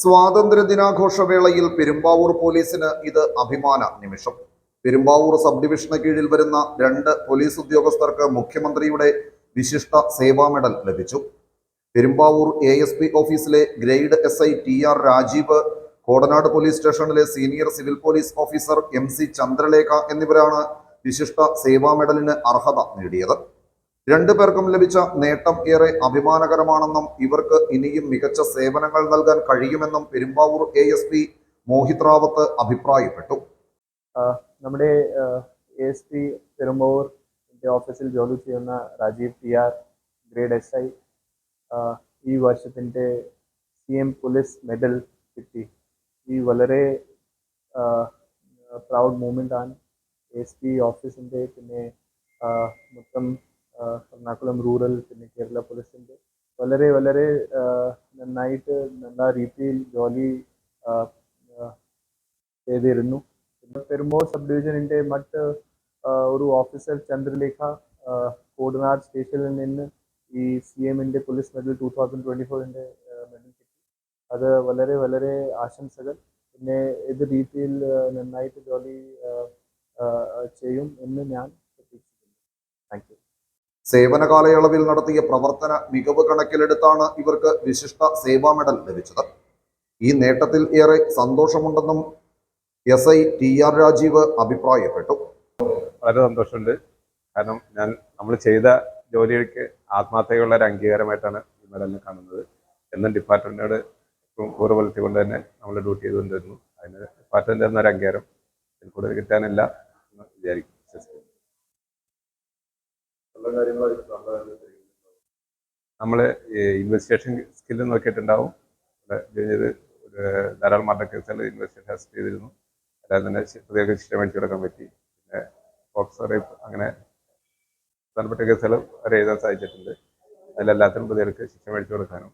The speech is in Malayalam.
സ്വാതന്ത്ര്യ ദിനാഘോഷവേളയിൽ പെരുമ്പാവൂർ പോലീസിന് ഇത് അഭിമാന നിമിഷം. പെരുമ്പാവൂർ സബ് ഡിവിഷന് കീഴിൽ വരുന്ന 2 പോലീസ് ഉദ്യോഗസ്ഥർക്ക് മുഖ്യമന്ത്രിയുടെ വിശിഷ്ട സേവാ മെഡൽ ലഭിച്ചു. പെരുമ്പാവൂർ ASP ഓഫീസിലെ grade SI TR Rajeev, Kodanad police സ്റ്റേഷനിലെ senior civil police officer MC Chandralekha എന്നിവരാണ് വിശിഷ്ട സേവാ മെഡലിന് അർഹത നേടിയത്. 2 പേർക്കും ലഭിച്ച നേട്ടം ഏറെ അഭിമാനകരമാണെന്നും ഇവർക്ക് ഇനിയും മികച്ച സേവനങ്ങൾ നൽകാൻ കഴിയുമെന്നും പെരുമ്പാവൂർ ASP മോഹിത് റാവത്ത് അഭിപ്രായപ്പെട്ടു. നമ്മുടെ ASP പെരുമ്പാവൂർ ഓഫീസിൽ ജോലി ചെയ്യുന്ന രാജീവ് TR ഗ്രേഡ് SI ഈ വർഷത്തിൻ്റെ CM പോലീസ് മെഡൽ കിട്ടി. ഈ വളരെ പ്രൗഡ് മൂമെൻ്റ് ആണ് ASP ഓഫീസിൻ്റെ, പിന്നെ മൊത്തം എറണാകുളം റൂറൽ, പിന്നെ കേരള പോലീസിൻ്റെ വളരെ വളരെ നല്ല രീതിയിൽ ജോലി ചെയ്തിരുന്നു. പെരുമ്പാവൂർ സബ് ഡിവിഷനിൻ്റെ മറ്റ് ഒരു ഓഫീസർ ചന്ദ്രലേഖ കോടനാട് സ്റ്റേഷനിൽ നിന്ന് ഈ CMൻ്റെ പോലീസ് മെഡൽ 2024 മെഡൽ കിട്ടി. അത് വളരെ വളരെ ആശംസകൾ. പിന്നെ ഇത് രീതിയിൽ നന്നായിട്ട് ജോലി ചെയ്യും എന്ന് ഞാൻ പ്രതീക്ഷിക്കുന്നു. Thank you. സേവന കാലയളവിൽ നടത്തിയ പ്രവർത്തന മികവ് കണക്കിലെടുത്താണ് ഇവർക്ക് വിശിഷ്ട സേവാ മെഡൽ ലഭിച്ചത്. ഈ നേട്ടത്തിൽ ഏറെ സന്തോഷമുണ്ടെന്നും SI TR രാജീവ് അഭിപ്രായപ്പെട്ടു. വളരെ സന്തോഷമുണ്ട്. കാരണം നമ്മൾ ചെയ്ത ജോലിക്ക് ആത്മാർത്ഥതയുള്ള ഒരു അംഗീകാരമായിട്ടാണ് ഈ മെഡലിനെ കാണുന്നത്. എന്നും ഡിപ്പാർട്ട്മെന്റിനോട് കൂറുപുലർത്തിക്കൊണ്ട് തന്നെ നമ്മൾ ഡ്യൂട്ടി ചെയ്തുകൊണ്ടിരുന്നു. അതിന് ഡിപ്പാർട്ട്മെന്റ് എന്നൊരു അംഗീകാരം ഇതിൽ കൂടുതൽ കിട്ടാനില്ല എന്ന് വിചാരിക്കും. നമ്മൾ ഇൻവെസ്റ്റിഗേഷൻ സ്കില്ല് നോക്കിയിട്ടുണ്ടാവും. ധാരാളം മർഡർ കേസുകൾ ഇൻവെസ്റ്റിഗേഷൻ അസിസ്റ്റ് ചെയ്തിരുന്നു. അല്ലാതെ തന്നെ പ്രതികൾക്ക് ശിക്ഷ മേടിച്ചു കൊടുക്കാൻ പറ്റി. പിന്നെ പോക്സോ റേപ്പ് അങ്ങനെ പ്രധാനപ്പെട്ട കേസുകൾ വരെ എഴുതാൻ സാധിച്ചിട്ടുണ്ട്. അതിലെല്ലാത്തിനും പ്രതികൾക്ക് ശിക്ഷ മേടിച്ചു കൊടുക്കാനും